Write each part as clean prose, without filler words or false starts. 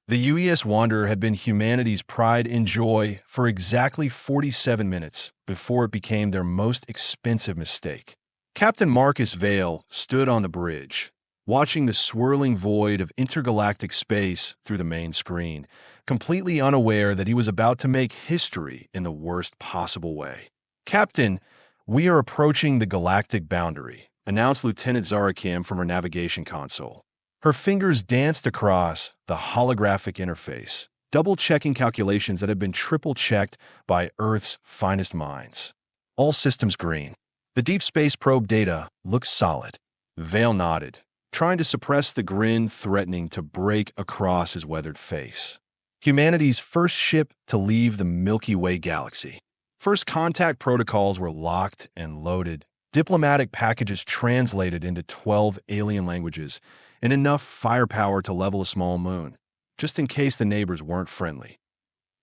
The UES Wanderer had been humanity's pride and joy for exactly 47 minutes before it became their most expensive mistake. Captain Marcus Vale stood on the bridge, watching the swirling void of intergalactic space through the main screen, completely unaware that he was about to make history in the worst possible way. "Captain, we are approaching the galactic boundary," announced Lieutenant Zara Kim from her navigation console. Her fingers danced across the holographic interface, double-checking calculations that had been triple-checked by Earth's finest minds. All systems green. The deep space probe data looks solid. Vale nodded, trying to suppress the grin threatening to break across his weathered face. Humanity's first ship to leave the Milky Way galaxy. First contact protocols were locked and loaded, diplomatic packages translated into 12 alien languages, and enough firepower to level a small moon, just in case the neighbors weren't friendly.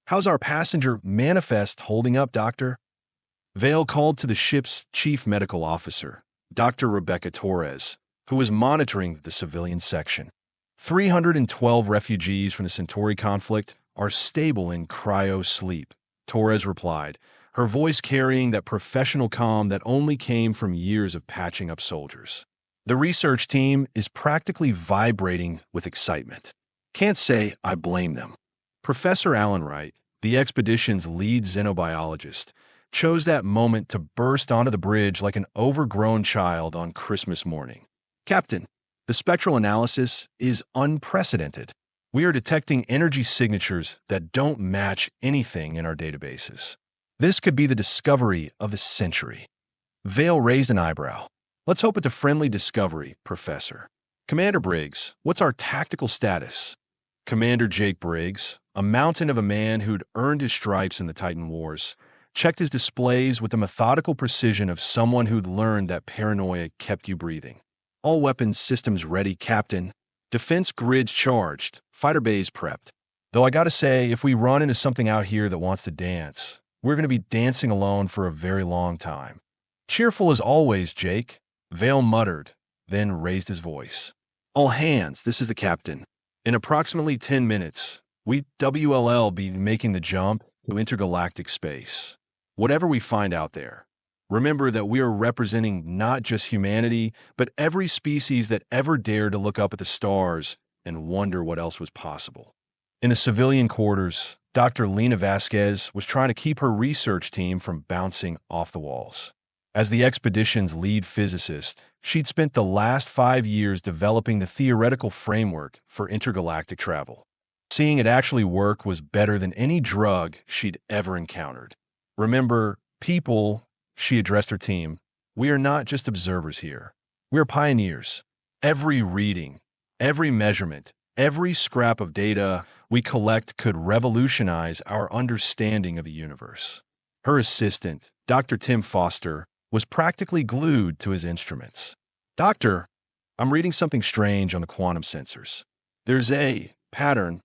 "How's our passenger manifest holding up, Doctor?" Vale called to the ship's chief medical officer, Dr. Rebecca Torres, who was monitoring the civilian section. 312 refugees from the Centauri conflict are stable in cryo-sleep, Torres replied, her voice carrying that professional calm that only came from years of patching up soldiers. The research team is practically vibrating with excitement. Can't say I blame them. Professor Alan Wright, the expedition's lead xenobiologist, chose that moment to burst onto the bridge like an overgrown child on Christmas morning. "Captain, the spectral analysis is unprecedented. We are detecting energy signatures that don't match anything in our databases. This could be the discovery of the century." Vale raised an eyebrow. "Let's hope it's a friendly discovery, Professor." "Commander Briggs, what's our tactical status?" Commander Jake Briggs, a mountain of a man who'd earned his stripes in the Titan Wars, checked his displays with the methodical precision of someone who'd learned that paranoia kept you breathing. "All weapons systems ready, Captain. Defense grids charged. Fighter bays prepped. Though I gotta say, if we run into something out here that wants to dance, we're gonna be dancing alone for a very long time." "Cheerful as always, Jake," Vale muttered, then raised his voice. "All hands, this is the captain. In approximately 10 minutes, we WLL be making the jump to intergalactic space. Whatever we find out there, remember that we are representing not just humanity, but every species that ever dared to look up at the stars and wonder what else was possible." In the civilian quarters, Dr. Lena Vasquez was trying to keep her research team from bouncing off the walls. As the expedition's lead physicist, she'd spent the last 5 years developing the theoretical framework for intergalactic travel. Seeing it actually work was better than any drug she'd ever encountered. "Remember, people," she addressed her team, "we are not just observers here. We are pioneers. Every reading, every measurement, every scrap of data we collect could revolutionize our understanding of the universe." Her assistant, Dr. Tim Foster, was practically glued to his instruments. "Doctor, I'm reading something strange on the quantum sensors. There's a pattern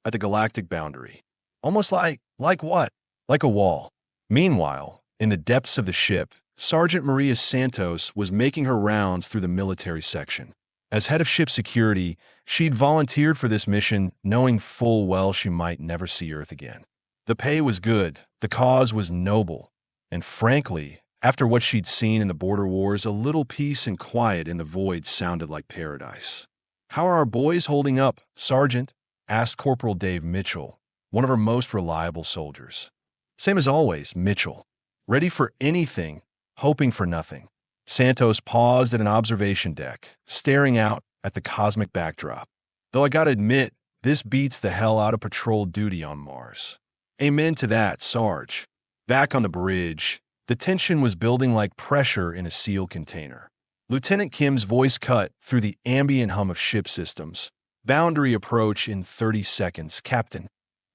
at the galactic boundary. Almost like what? Like a wall." Meanwhile, in the depths of the ship, Sergeant Maria Santos was making her rounds through the military section. As head of ship security, she'd volunteered for this mission knowing full well she might never see Earth again. The pay was good, the cause was noble, and frankly, after what she'd seen in the border wars, a little peace and quiet in the void sounded like paradise. "How are our boys holding up, Sergeant?" asked Corporal Dave Mitchell, one of her most reliable soldiers. "Same as always, Mitchell. Ready for anything, hoping for nothing." Santos paused at an observation deck, staring out at the cosmic backdrop. "Though I gotta admit, this beats the hell out of patrol duty on Mars." "Amen to that, Sarge." Back on the bridge, the tension was building like pressure in a sealed container. Lieutenant Kim's voice cut through the ambient hum of ship systems. "Boundary approach in 30 seconds, Captain."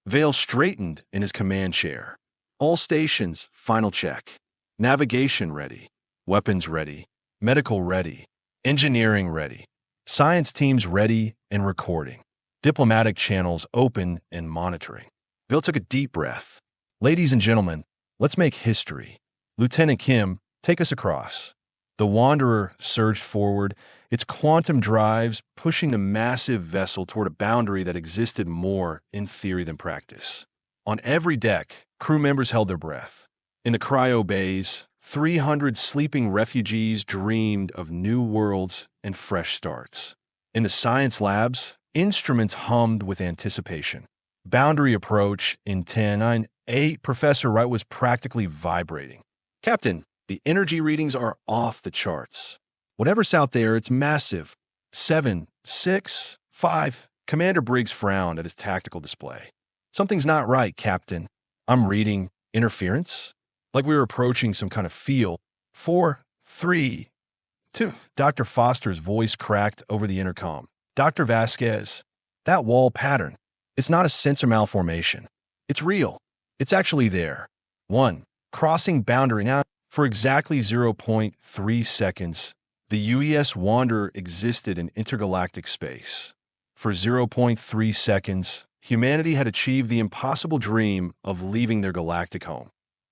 Vale straightened in his command chair. "All stations, final check. Navigation ready. Weapons ready. Medical ready. Engineering ready. Science teams ready and recording. Diplomatic channels open and monitoring." Vale took a deep breath. "Ladies and gentlemen, let's make history. Lieutenant Kim, take us across." The Wanderer surged forward, its quantum drives pushing the massive vessel toward a boundary that existed more in theory than practice. On every deck, crew members held their breath. In the cryo bays, 300 sleeping refugees dreamed of new worlds and fresh starts. In the science labs, instruments hummed with anticipation. Boundary approach in 10, 9, 8, Professor Wright was practically vibrating. Captain, the energy readings are off the charts. Whatever's out there, it's massive. 7, 6, 5. Commander Briggs frowned at his tactical display. Something's not right, Captain. I'm reading interference? Like we were approaching some kind of field. 4, 3, 2. Dr. Foster's voice cracked over the intercom. Dr. Vasquez, that wall pattern, it's not a sensor malformation. It's real. It's actually there. 1. Crossing boundary. Now, for exactly 0.3 seconds, the UES Wanderer existed in intergalactic space. For 0.3 seconds, humanity had achieved the impossible dream of leaving their galactic home.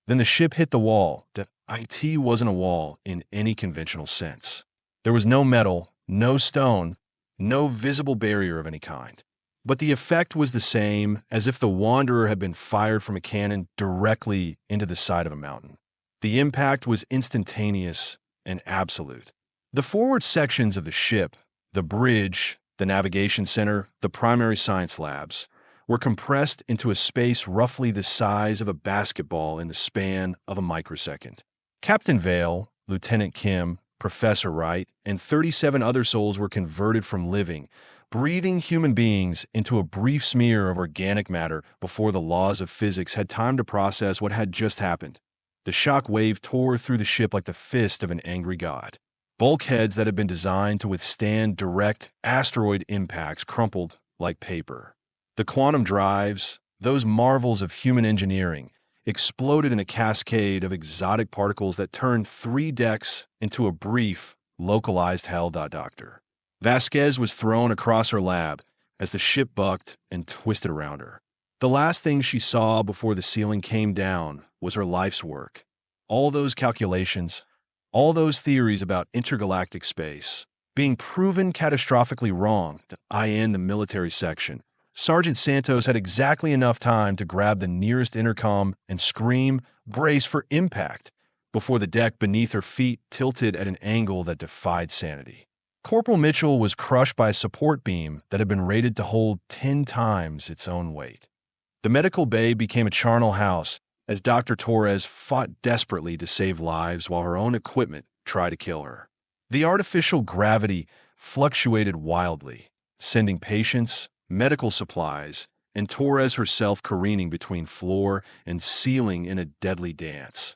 Then the ship hit the wall. That IT wasn't a wall in any conventional sense. There was no metal, no stone, no visible barrier of any kind. But the effect was the same as if the Wanderer had been fired from a cannon directly into the side of a mountain. The impact was instantaneous and absolute. The forward sections of the ship, the bridge, the navigation center, the primary science labs, were compressed into a space roughly the size of a basketball in the span of a microsecond. Captain Vale, Lieutenant Kim, Professor Wright, and 37 other souls were converted from living, breathing human beings into a brief smear of organic matter before the laws of physics had time to process what had just happened. The shock wave tore through the ship like the fist of an angry god. Bulkheads that had been designed to withstand direct asteroid impacts crumpled like paper. The quantum drives, those marvels of human engineering, exploded in a cascade of exotic particles that turned 3 decks into a brief, localized hell. Dr. Vasquez was thrown across her lab as the ship bucked and twisted around her. The last thing she saw before the ceiling came down was her life's work. All those calculations, all those theories about intergalactic space, being proven catastrophically wrong. In the military section, Sergeant Santos had exactly enough time to grab the nearest intercom and scream, "Brace for impact," before the deck beneath her feet tilted at an angle that defied sanity. Corporal Mitchell was crushed by a support beam that had been rated to hold 10 times its own weight. The medical bay became a charnel house as Dr. Torres fought desperately to save lives while her own equipment tried to kill her. The artificial gravity fluctuated wildly, sending patients, medical supplies, and Torres herself careening between floor and ceiling in a deadly dance.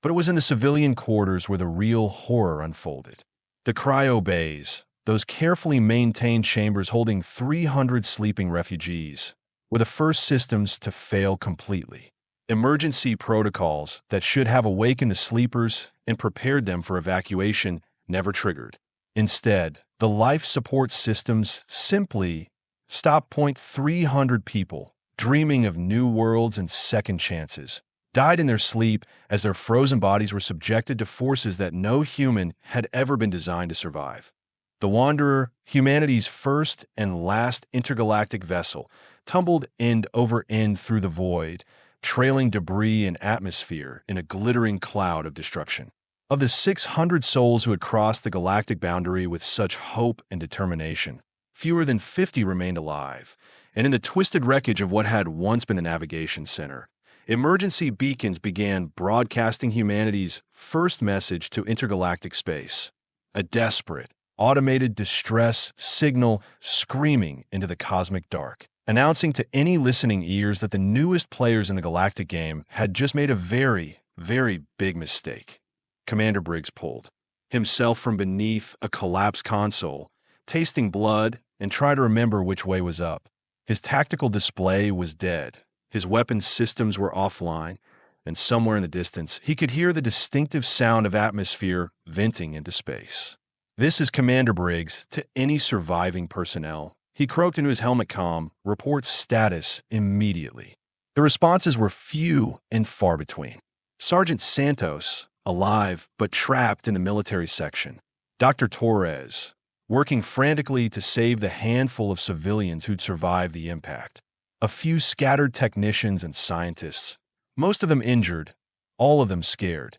But it was in the civilian quarters where the real horror unfolded. The cryo bays, those carefully maintained chambers holding 300 sleeping refugees, were the first systems to fail completely. Emergency protocols that should have awakened the sleepers and prepared them for evacuation never triggered. Instead, the life support systems simply stopped. 300 people, dreaming of new worlds and second chances, died in their sleep as their frozen bodies were subjected to forces that no human had ever been designed to survive. The Wanderer, humanity's first and last intergalactic vessel, tumbled end over end through the void, trailing debris and atmosphere in a glittering cloud of destruction. Of the 600 souls who had crossed the galactic boundary with such hope and determination, fewer than 50 remained alive, and in the twisted wreckage of what had once been the navigation center, emergency beacons began broadcasting humanity's first message to intergalactic space, a desperate, automated distress signal screaming into the cosmic dark, announcing to any listening ears that the newest players in the galactic game had just made a very, very big mistake. Commander Briggs pulled himself from beneath a collapsed console, tasting blood, and tried to remember which way was up. His tactical display was dead. His weapons systems were offline, and somewhere in the distance, he could hear the distinctive sound of atmosphere venting into space. "This is Commander Briggs to any surviving personnel." He croaked into his helmet comm, "Report status immediately." The responses were few and far between. Sergeant Santos, alive but trapped in the military section. Dr. Torres, working frantically to save the handful of civilians who'd survived the impact. A few scattered technicians and scientists, most of them injured, all of them scared.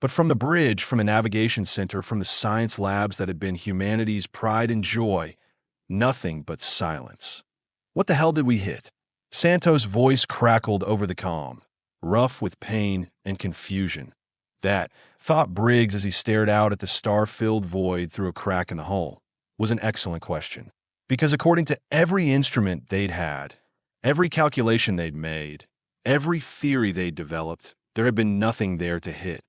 But from the bridge, from the navigation center, from the science labs that had been humanity's pride and joy, nothing but silence. What the hell did we hit? Santos' voice crackled over the comm, rough with pain and confusion. That, thought Briggs as he stared out at the star-filled void through a crack in the hull, was an excellent question. Because according to every instrument they'd had, every calculation they'd made, every theory they'd developed, there had been nothing there to hit.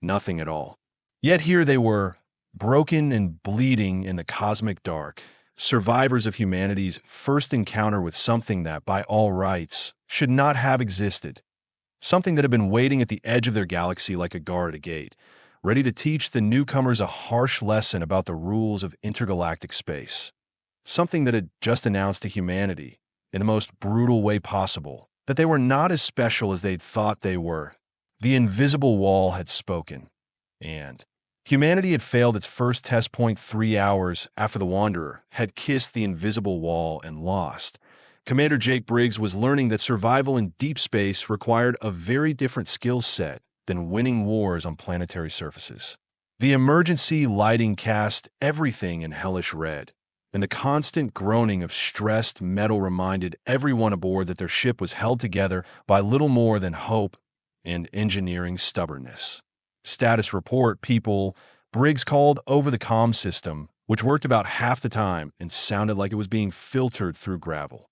Nothing at all. Yet here they were, broken and bleeding in the cosmic dark, survivors of humanity's first encounter with something that, by all rights, should not have existed. Something that had been waiting at the edge of their galaxy like a guard at a gate, ready to teach the newcomers a harsh lesson about the rules of intergalactic space. Something that had just announced to humanity, in the most brutal way possible, that they were not as special as they'd thought they were. The invisible wall had spoken, and humanity had failed its first test point 3 hours after the Wanderer had kissed the invisible wall and lost. Commander Jake Briggs was learning that survival in deep space required a very different skill set than winning wars on planetary surfaces. The emergency lighting cast everything in hellish red, and the constant groaning of stressed metal reminded everyone aboard that their ship was held together by little more than hope and engineering stubbornness. Status report, people. Briggs called over the comm system, which worked about half the time and sounded like it was being filtered through gravel.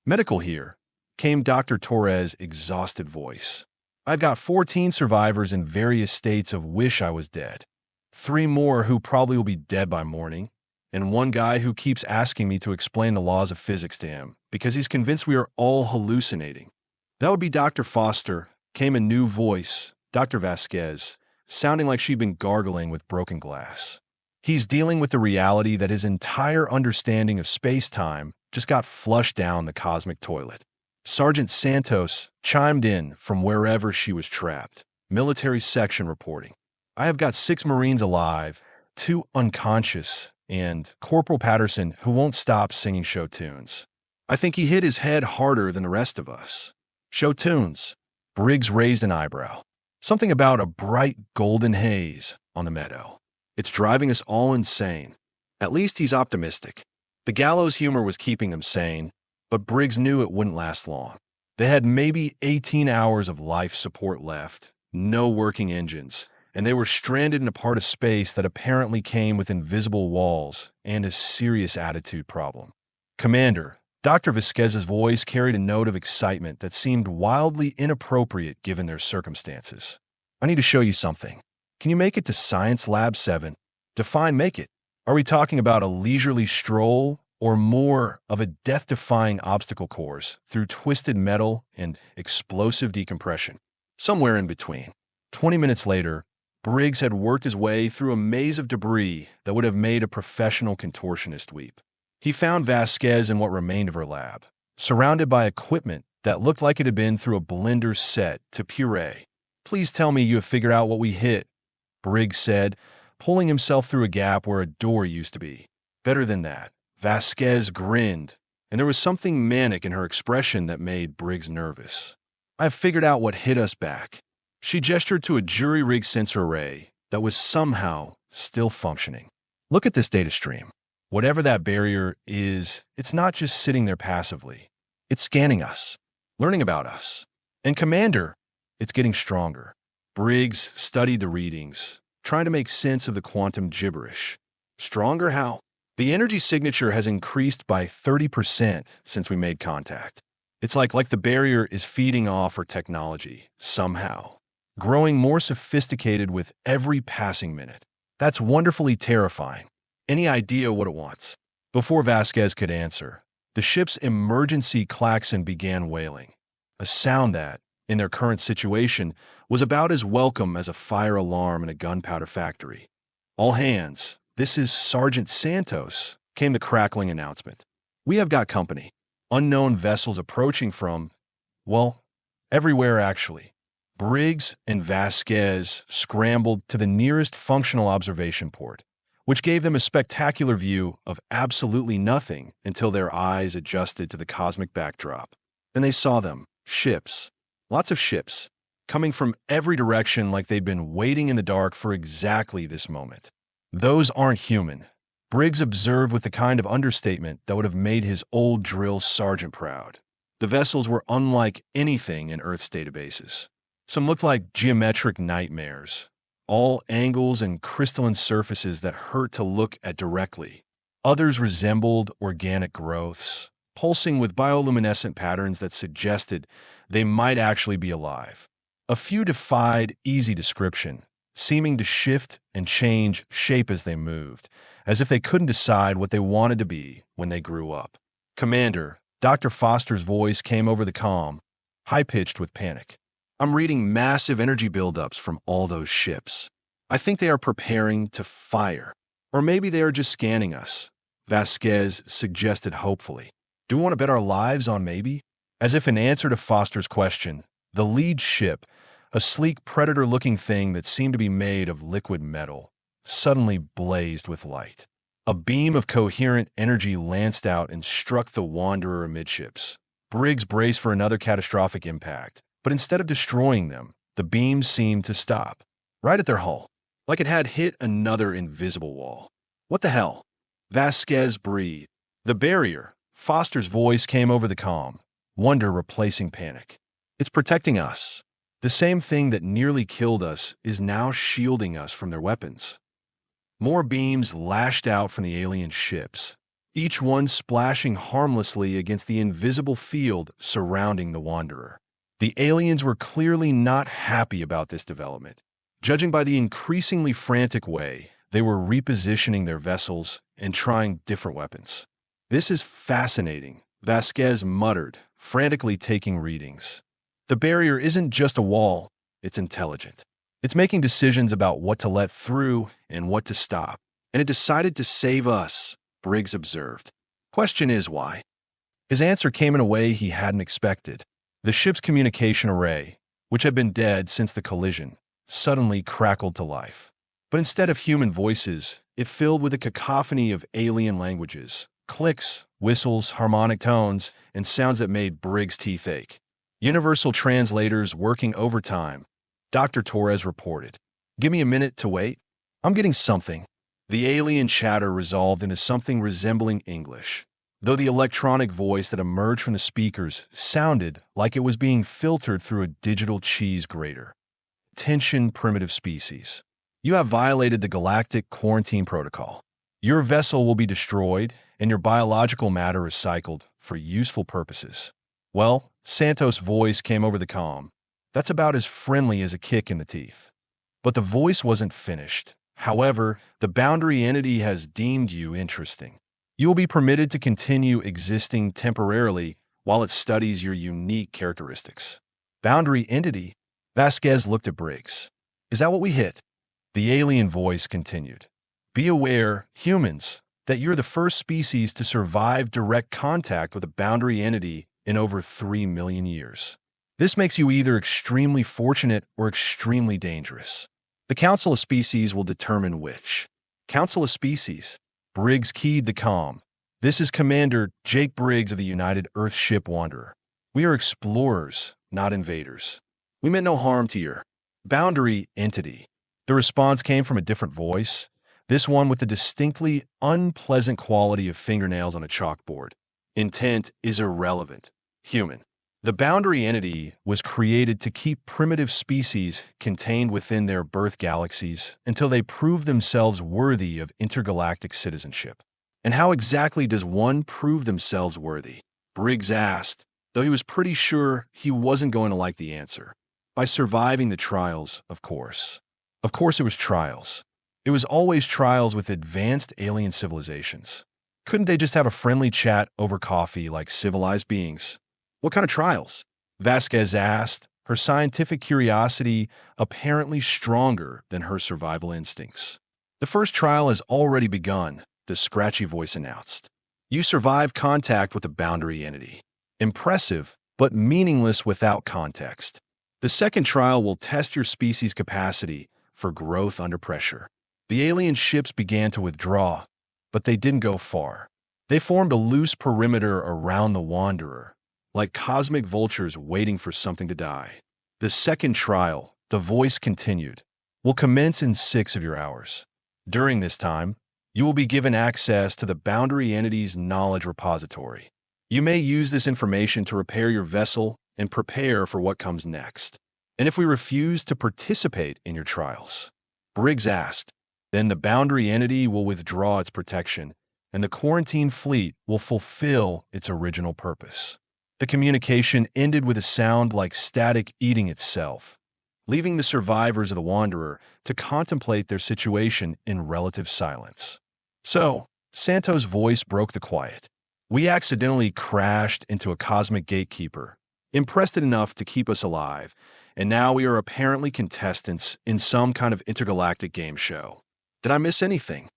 Medical here, came Dr. Torres' exhausted voice. I've got 14 survivors in various states of wish I was dead. 3 more who probably will be dead by morning, and 1 guy who keeps asking me to explain the laws of physics to him because he's convinced we are all hallucinating. That would be Dr. Foster, came a new voice, Dr. Vasquez, sounding like she'd been gargling with broken glass. He's dealing with the reality that his entire understanding of space-time just got flushed down the cosmic toilet. Sergeant Santos chimed in from wherever she was trapped. Military section reporting. I have got 6 Marines alive, 2 unconscious, and Corporal Patterson who won't stop singing show tunes. I think he hit his head harder than the rest of us. Show tunes. Briggs raised an eyebrow. Something about a bright golden haze on the meadow. It's driving us all insane. At least he's optimistic. The gallows humor was keeping them sane, but Briggs knew it wouldn't last long. They had maybe 18 hours of life support left, no working engines, and they were stranded in a part of space that apparently came with invisible walls and a serious attitude problem. Commander, Dr. Vasquez's voice carried a note of excitement that seemed wildly inappropriate given their circumstances. I need to show you something. Can you make it to Science Lab 7? Define make it. Are we talking about a leisurely stroll or more of a death-defying obstacle course through twisted metal and explosive decompression? Somewhere in between. 20 minutes later, Briggs had worked his way through a maze of debris that would have made a professional contortionist weep. He found Vasquez in what remained of her lab, surrounded by equipment that looked like it had been through a blender set to puree. Please tell me you have figured out what we hit, Briggs said, pulling himself through a gap where a door used to be. Better than that, Vasquez grinned, and there was something manic in her expression that made Briggs nervous. I've figured out what hit us back. She gestured to a jury-rigged sensor array that was somehow still functioning. Look at this data stream. Whatever that barrier is, it's not just sitting there passively. It's scanning us, learning about us. And Commander, it's getting stronger. Briggs studied the readings, trying to make sense of the quantum gibberish. Stronger how? The energy signature has increased by 30% since we made contact. It's like the barrier is feeding off her technology, somehow, growing more sophisticated with every passing minute. That's wonderfully terrifying. Any idea what it wants? Before Vasquez could answer, the ship's emergency klaxon began wailing, a sound that, in their current situation, was about as welcome as a fire alarm in a gunpowder factory. All hands, this is Sergeant Santos, came the crackling announcement. We have got company. Unknown vessels approaching from, well, everywhere actually. Briggs and Vasquez scrambled to the nearest functional observation port, which gave them a spectacular view of absolutely nothing until their eyes adjusted to the cosmic backdrop. Then they saw them, ships, lots of ships, coming from every direction like they'd been waiting in the dark for exactly this moment. Those aren't human, Briggs observed with the kind of understatement that would have made his old drill sergeant proud. The vessels were unlike anything in Earth's databases. Some looked like geometric nightmares, all angles and crystalline surfaces that hurt to look at directly. Others resembled organic growths, pulsing with bioluminescent patterns that suggested they might actually be alive. A few defied easy description, seeming to shift and change shape as they moved, as if they couldn't decide what they wanted to be when they grew up. "Commander," Dr. Foster's voice came over the comm, high-pitched with panic. "I'm reading massive energy buildups from all those ships. I think they are preparing to fire. Or maybe they are just scanning us," Vasquez suggested hopefully. "Do we want to bet our lives on maybe?" As if in answer to Foster's question, the lead ship, a sleek predator-looking thing that seemed to be made of liquid metal, suddenly blazed with light. A beam of coherent energy lanced out and struck the Wanderer amidships. Briggs braced for another catastrophic impact, but instead of destroying them, the beam seemed to stop, right at their hull, like it had hit another invisible wall. "What the hell?" Vasquez breathed. "The barrier," Foster's voice came over the comm, wonder replacing panic. "It's protecting us. The same thing that nearly killed us is now shielding us from their weapons." More beams lashed out from the alien ships, each one splashing harmlessly against the invisible field surrounding the Wanderer. The aliens were clearly not happy about this development. Judging by the increasingly frantic way they were repositioning their vessels and trying different weapons. "This is fascinating," Vasquez muttered, frantically taking readings. "The barrier isn't just a wall, it's intelligent. It's making decisions about what to let through and what to stop. And it decided to save us," Briggs observed. "Question is why?" His answer came in a way he hadn't expected. The ship's communication array, which had been dead since the collision, suddenly crackled to life. But instead of human voices, it filled with a cacophony of alien languages, clicks, whistles, harmonic tones, and sounds that made Briggs' teeth ache. "Universal translators working overtime," Dr. Torres reported. "Give me a minute to wait. I'm getting something." The alien chatter resolved into something resembling English, though the electronic voice that emerged from the speakers sounded like it was being filtered through a digital cheese grater. "Attention, primitive species. You have violated the Galactic quarantine protocol. Your vessel will be destroyed and your biological matter recycled for useful purposes." "Well," Santos' voice came over the comm. "That's about as friendly as a kick in the teeth." But the voice wasn't finished. "However, the boundary entity has deemed you interesting. You will be permitted to continue existing temporarily while it studies your unique characteristics." "Boundary entity?" Vasquez looked at Briggs. "Is that what we hit?" The alien voice continued. "Be aware, humans, that you're the first species to survive direct contact with a boundary entity in over 3 million years. This makes you either extremely fortunate or extremely dangerous. The Council of Species will determine which." "Council of Species?" Briggs keyed the comm. "This is Commander Jake Briggs of the United Earthship Wanderer. We are explorers, not invaders. We meant no harm to your boundary entity." The response came from a different voice, this one with the distinctly unpleasant quality of fingernails on a chalkboard. "Intent is irrelevant. Human. The boundary entity was created to keep primitive species contained within their birth galaxies until they prove themselves worthy of intergalactic citizenship." "And how exactly does one prove themselves worthy?" Briggs asked, though he was pretty sure he wasn't going to like the answer. "By surviving the trials, of course." Of course it was trials. It was always trials with advanced alien civilizations. Couldn't they just have a friendly chat over coffee like civilized beings? "What kind of trials?" Vasquez asked, her scientific curiosity apparently stronger than her survival instincts. "The first trial has already begun," the scratchy voice announced. "You survived contact with the boundary entity. Impressive, but meaningless without context. The second trial will test your species' capacity for growth under pressure. The alien ships began to withdraw, but they didn't go far. They formed a loose perimeter around the Wanderer, like cosmic vultures waiting for something to die. The second trial, the voice continued, will commence in 6 of your hours. During this time, you will be given access to the boundary entity's knowledge repository. You may use this information to repair your vessel and prepare for what comes next. And if we refuse to participate in your trials, Briggs asked, then the boundary entity will withdraw its protection, and the quarantine fleet will fulfill its original purpose. The communication ended with a sound like static eating itself, leaving the survivors of the Wanderer to contemplate their situation in relative silence. So, Santo's voice broke the quiet. We accidentally crashed into a cosmic gatekeeper, impressed it enough to keep us alive, and now we are apparently contestants in some kind of intergalactic game show. Did I miss anything?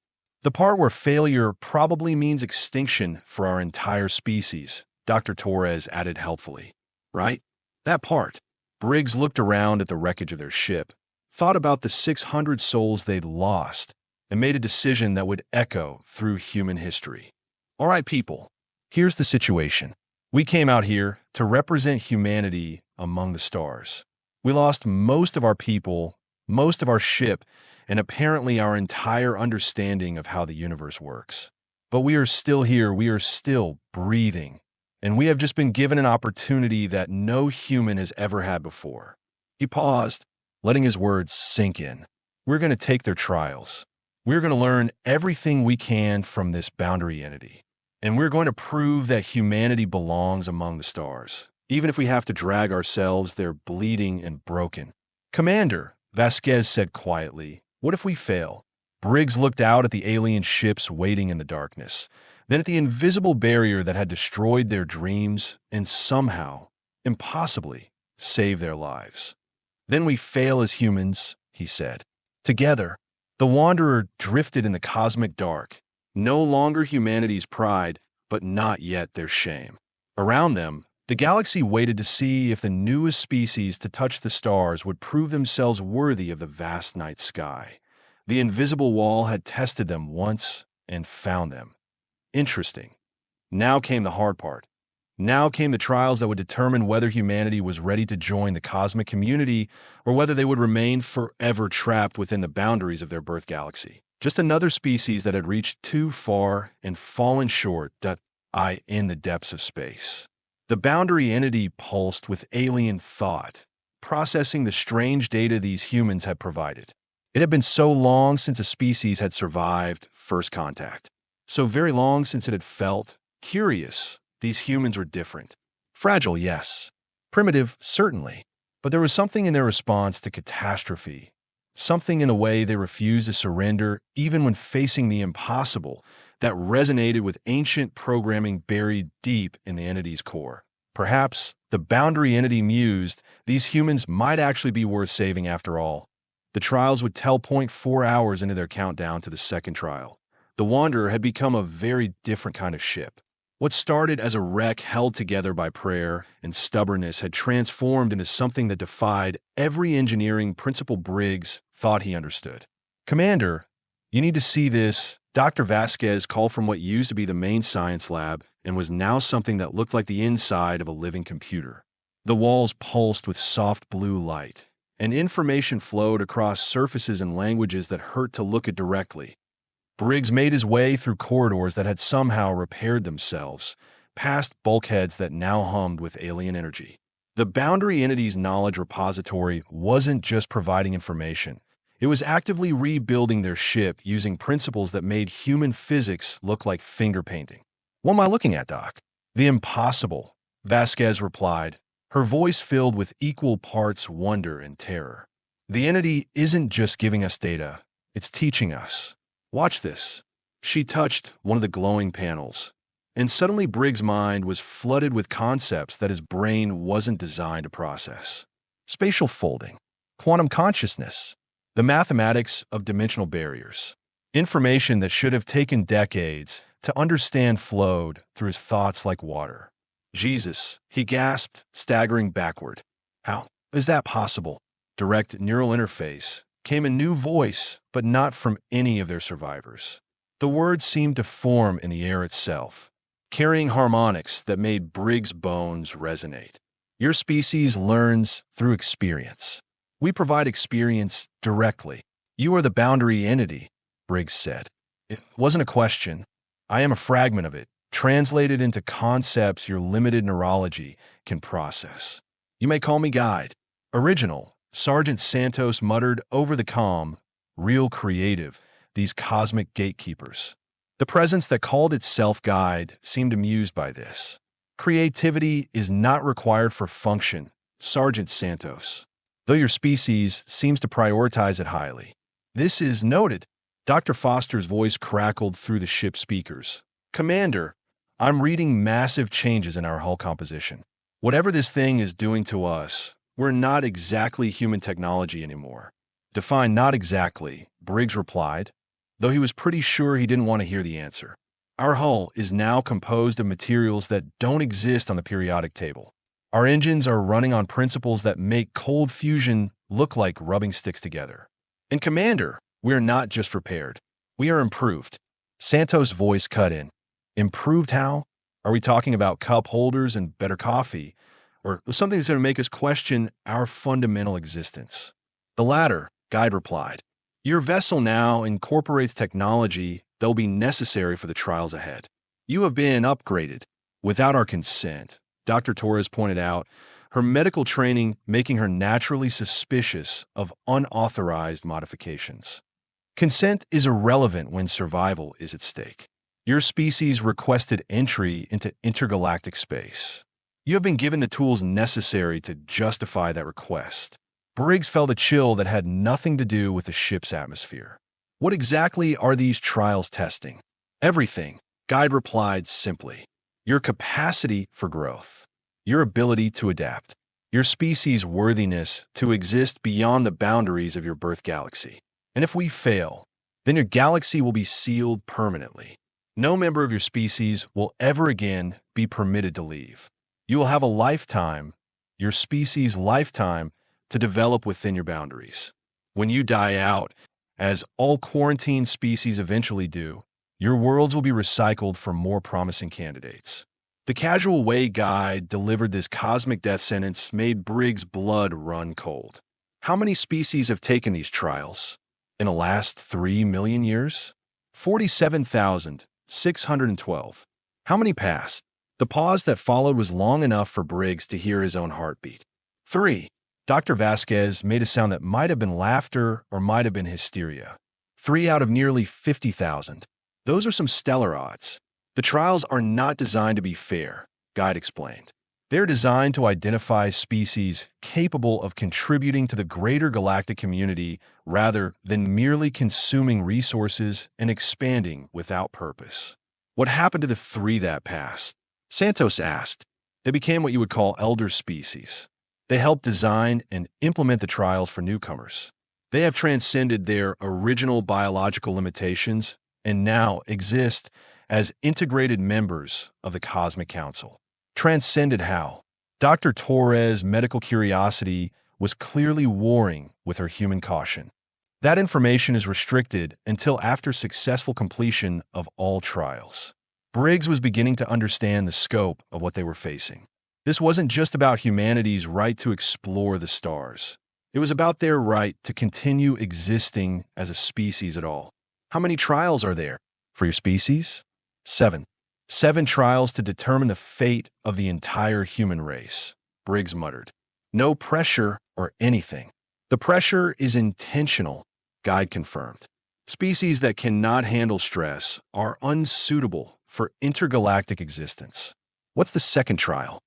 The part where failure probably means extinction for our entire species, Dr. Torres added helpfully. Right? That part. Briggs looked around at the wreckage of their ship, thought about the 600 souls they'd lost, and made a decision that would echo through human history. All right, people, here's the situation. We came out here to represent humanity among the stars. We lost most of our people, most of our ship, and apparently our entire understanding of how the universe works. But we are still here, we are still breathing, and we have just been given an opportunity that no human has ever had before. He paused, letting his words sink in. We're going to take their trials. We're going to learn everything we can from this boundary entity. And we're going to prove that humanity belongs among the stars, even if we have to drag ourselves there bleeding and broken. Commander, Vasquez said quietly, what if we fail? Briggs looked out at the alien ships waiting in the darkness, then at the invisible barrier that had destroyed their dreams and somehow, impossibly, saved their lives. Then we fail as humans, he said. Together, the Wanderer drifted in the cosmic dark, no longer humanity's pride, but not yet their shame. Around them, the galaxy waited to see if the newest species to touch the stars would prove themselves worthy of the vast night sky. The invisible wall had tested them once and found them. Interesting. Now came the hard part. Now came the trials that would determine whether humanity was ready to join the cosmic community or whether they would remain forever trapped within the boundaries of their birth galaxy. Just another species that had reached too far and fallen short in the depths of space. The boundary entity pulsed with alien thought, processing the strange data these humans had provided. It had been so long since a species had survived first contact. So very long since it had felt curious. These humans were different. Fragile, yes. Primitive, certainly. But there was something in their response to catastrophe. Something in the way they refused to surrender, even when facing the impossible, that resonated with ancient programming buried deep in the entity's core. Perhaps, the boundary entity mused, these humans might actually be worth saving after all. The trials would tell 4 hours into their countdown to the second trial. The Wanderer had become a very different kind of ship. What started as a wreck held together by prayer and stubbornness had transformed into something that defied every engineering principle Briggs thought he understood. Commander, you need to see this. Dr. Vasquez called from what used to be the main science lab and was now something that looked like the inside of a living computer. The walls pulsed with soft blue light, and information flowed across surfaces and languages that hurt to look at directly. Briggs made his way through corridors that had somehow repaired themselves, past bulkheads that now hummed with alien energy. The boundary entity's knowledge repository wasn't just providing information. It was actively rebuilding their ship using principles that made human physics look like finger painting. What am I looking at, Doc? The impossible, Vasquez replied, her voice filled with equal parts wonder and terror. The entity isn't just giving us data, it's teaching us. Watch this. She touched one of the glowing panels, and suddenly Briggs' mind was flooded with concepts that his brain wasn't designed to process. Spatial folding, quantum consciousness, the mathematics of dimensional barriers. Information that should have taken decades to understand flowed through his thoughts like water. Jesus, he gasped, staggering backward. How Is that possible? Direct neural interface came a new voice, but not from any of their survivors. The words seemed to form in the air itself, carrying harmonics that made Briggs' bones resonate. Your species learns through experience. We provide experience directly. You are the boundary entity, Briggs said. It wasn't a question. I am a fragment of it, translated into concepts your limited neurology can process. You may call me guide. Original, Sergeant Santos muttered over the comm, real creative, these cosmic gatekeepers. The presence that called itself guide seemed amused by this. Creativity is not required for function, Sergeant Santos, though your species seems to prioritize it highly. This is noted. Dr. Foster's voice crackled through the ship's speakers. Commander, I'm reading massive changes in our hull composition. Whatever this thing is doing to us, we're not exactly human technology anymore. Define not exactly, Briggs replied, though he was pretty sure he didn't want to hear the answer. Our hull is now composed of materials that don't exist on the periodic table. Our engines are running on principles that make cold fusion look like rubbing sticks together. And Commander, we are not just repaired. We are improved. Santos' voice cut in. Improved how? Are we talking about cup holders and better coffee? Or something that's going to make us question our fundamental existence? The latter, Guide replied. Your vessel now incorporates technology that will be necessary for the trials ahead. You have been upgraded without our consent, Dr. Torres pointed out, her medical training making her naturally suspicious of unauthorized modifications. Consent is irrelevant when survival is at stake. Your species requested entry into intergalactic space. You have been given the tools necessary to justify that request. Briggs felt a chill that had nothing to do with the ship's atmosphere. What exactly are these trials testing? Everything, Guide replied simply. Your capacity for growth, your ability to adapt, your species' worthiness to exist beyond the boundaries of your birth galaxy. And if we fail, then your galaxy will be sealed permanently. No member of your species will ever again be permitted to leave. You will have a lifetime, your species' lifetime, to develop within your boundaries. When you die out, as all quarantined species eventually do, your worlds will be recycled for more promising candidates. The casual way Guide delivered this cosmic death sentence made Briggs' blood run cold. How many species have taken these trials? In the last 3 million years? 47,612. How many passed? The pause that followed was long enough for Briggs to hear his own heartbeat. 3. Dr. Vasquez made a sound that might have been laughter or might have been hysteria. 3 out of nearly 50,000. Those are some stellar odds. The trials are not designed to be fair, Guide explained. They're designed to identify species capable of contributing to the greater galactic community rather than merely consuming resources and expanding without purpose. What happened to the 3 that passed? Santos asked. They became what you would call elder species. They helped design and implement the trials for newcomers. They have transcended their original biological limitations and now exist as integrated members of the Cosmic Council. Transcended how? Dr. Torres' medical curiosity was clearly warring with her human caution. That information is restricted until after successful completion of all trials. Briggs was beginning to understand the scope of what they were facing. This wasn't just about humanity's right to explore the stars. It was about their right to continue existing as a species at all. How many trials are there for your species? 7. 7 trials to determine the fate of the entire human race, Briggs muttered. No pressure or anything. The pressure is intentional, Guide confirmed. Species that cannot handle stress are unsuitable for intergalactic existence. What's the second trial?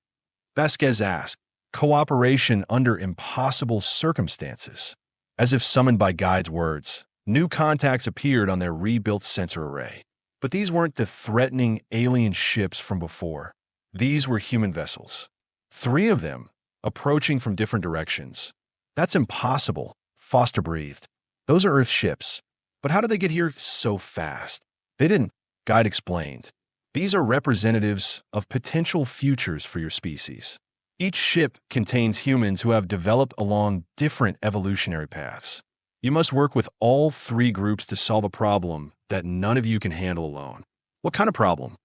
Vasquez asked. Cooperation under impossible circumstances. As if summoned by Guide's words, new contacts appeared on their rebuilt sensor array. But these weren't the threatening alien ships from before. These were human vessels. 3 of them, approaching from different directions. That's impossible, Foster breathed. Those are Earth ships. But how did they get here so fast? They didn't, Guide explained. These are representatives of potential futures for your species. Each ship contains humans who have developed along different evolutionary paths. You must work with all three groups to solve a problem that none of you can handle alone. What kind of problem?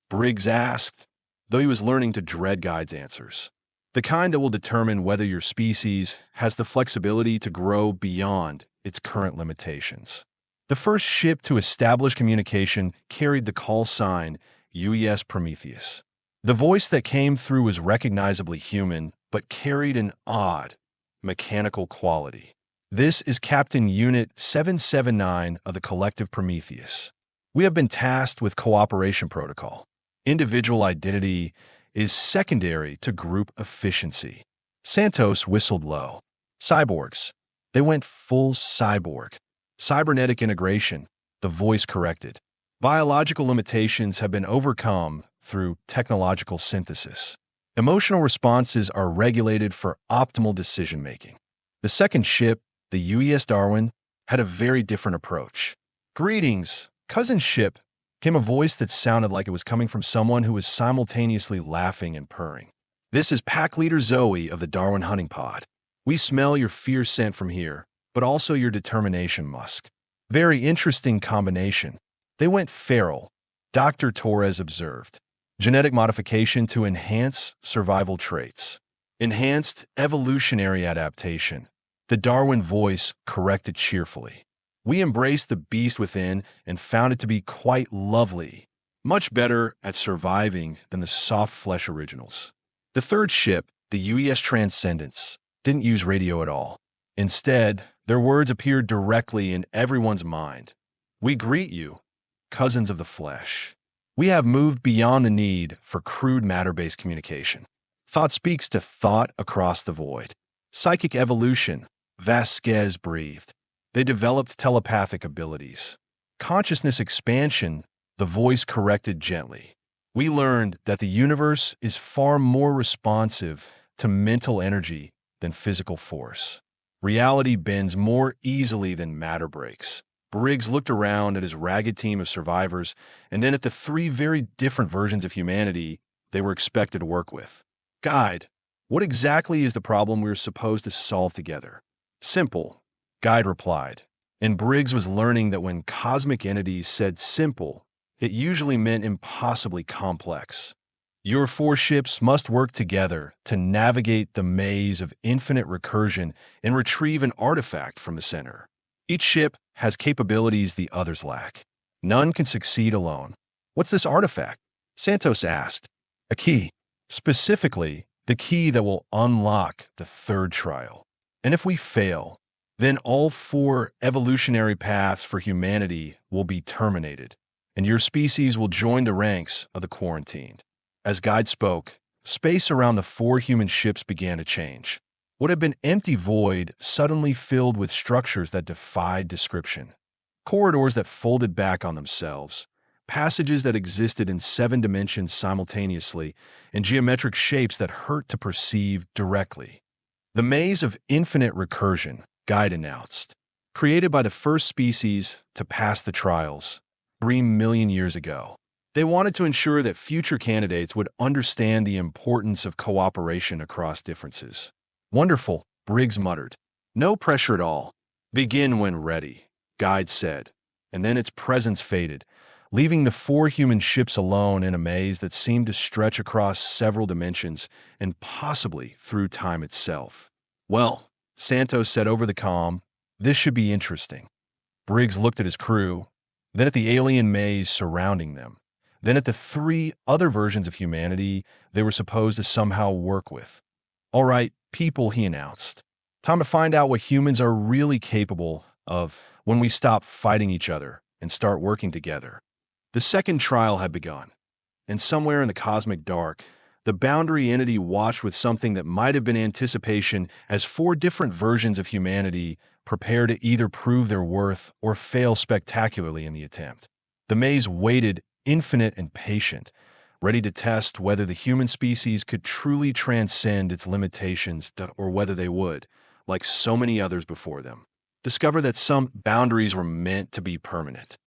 Briggs asked, though he was learning to dread Guide's answers. The kind that will determine whether your species has the flexibility to grow beyond its current limitations. The first ship to establish communication carried the call sign UES Prometheus. The voice that came through was recognizably human, but carried an odd, mechanical quality. This is Captain Unit 779 of the Collective Prometheus. We have been tasked with cooperation protocol. Individual identity is secondary to group efficiency. Santos whistled low. Cyborgs. They went full cyborg. Cybernetic integration, the voice corrected. Biological limitations have been overcome through technological synthesis. Emotional responses are regulated for optimal decision-making. The second ship, the UES Darwin, had a very different approach. Greetings, cousin ship, came a voice that sounded like it was coming from someone who was simultaneously laughing and purring. This is Pack Leader Zoe of the Darwin Hunting Pod. We smell your fierce scent from here, but also your determination musk. Very interesting combination. They went feral, Dr. Torres observed. Genetic modification to enhance survival traits. Enhanced evolutionary adaptation. The Darwin voice corrected cheerfully. We embraced the beast within and found it to be quite lovely, much better at surviving than the soft flesh originals. The third ship, the UES Transcendence, didn't use radio at all. Instead, their words appeared directly in everyone's mind. We greet you, cousins of the flesh. We have moved beyond the need for crude matter-based communication. Thought speaks to thought across the void. Psychic evolution, Vasquez breathed. They developed telepathic abilities. Consciousness expansion, the voice corrected gently. We learned that the universe is far more responsive to mental energy than physical force. Reality bends more easily than matter breaks. Briggs looked around at his ragged team of survivors and then at the three very different versions of humanity they were expected to work with. Guide, what exactly is the problem we are supposed to solve together? Simple, Guide replied. And Briggs was learning that when cosmic entities said simple, it usually meant impossibly complex. Your four ships must work together to navigate the maze of infinite recursion and retrieve an artifact from the center. Each ship has capabilities the others lack. None can succeed alone. What's this artifact? Santos asked. A key. Specifically, the key that will unlock the third trial. And if we fail, then all four evolutionary paths for humanity will be terminated, and your species will join the ranks of the quarantined. As Guide spoke, space around the four human ships began to change. What had been empty void suddenly filled with structures that defied description. Corridors that folded back on themselves, passages that existed in 7 dimensions simultaneously, and geometric shapes that hurt to perceive directly. The maze of infinite recursion, Guide announced, created by the first species to pass the trials 3 million years ago. They wanted to ensure that future candidates would understand the importance of cooperation across differences. Wonderful, Briggs muttered. No pressure at all. Begin when ready, Guide said, and then its presence faded, leaving the four human ships alone in a maze that seemed to stretch across several dimensions and possibly through time itself. Well, Santos said over the comm, this should be interesting. Briggs looked at his crew, then at the alien maze surrounding them, then at the 3 other versions of humanity they were supposed to somehow work with. All right, people, he announced. Time to find out what humans are really capable of when we stop fighting each other and start working together. The second trial had begun, and somewhere in the cosmic dark, the boundary entity watched with something that might have been anticipation as 4 different versions of humanity prepare to either prove their worth or fail spectacularly in the attempt. The maze waited, infinite and patient, ready to test whether the human species could truly transcend its limitations or whether they would, like so many others before them, discover that some boundaries were meant to be permanent.